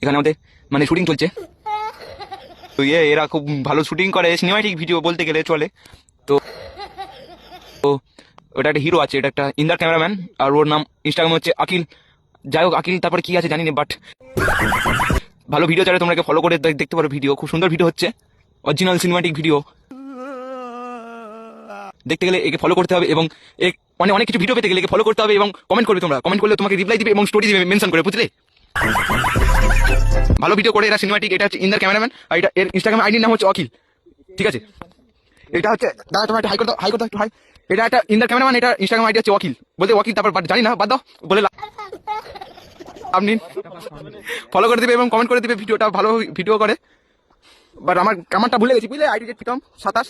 এখানে আমাদের মানে শুটিং চলছে। তো এরা খুব ভালো শুটিং করে, সিনেমাটিক ভিডিও বলতে গেলে চলে। তো তো ওটা একটা হিরো আছে, এটা একটা ইন্দার ক্যামেরাম্যান, আর ওর নাম ইনস্টাগ্রামে হচ্ছে আকিল। যাই হোক, আকিল তারপরে কি আছে জানি না, বাট ভালো ভিডিও চাইলে তোমরা ফলো করে দেখতে পারো। ভিডিও খুব সুন্দর ভিডিও হচ্ছে, অরিজিনাল সিনেমাটিক ভিডিও। দেখতে গেলে একে ফলো করতে হবে, এবং মানে অনেক কিছু ভিডিও পেতে গেলে একে ফলো করতে হবে, এবং কমেন্ট করবে। তোমরা কমেন্ট করলে তোমাকে রিপ্লাই দিবে এবং স্টোরি দিবে মেনশন করে, বুঝলে? ভালো ভিডিও করে এরা সিনেমাটিক। এটা হচ্ছে ইন্দার ক্যামেরাম্যান, আর এটা এর ইনস্টাগ্রাম আইডির নাম হচ্ছে অখিল। ঠিক আছে, এটা হচ্ছে দাদা তোমার হাই করতো একটু হাই। এটা একটা ইন্দার ক্যামেরাম্যান, এটা ইনস্টাগ্রাম আইডি হচ্ছে ওয়াকিল, বলতে ওয়াকিল তারপর জানি না, বাদ দাও বলে আপনি ফলো করে দিবে এবং কমেন্ট করে দিবে। ভিডিওটা ভালো ভিডিও করে, বাট আমার কামারটা ভুলে গেছি, বুঝলে? আইডি প্রীতম 27।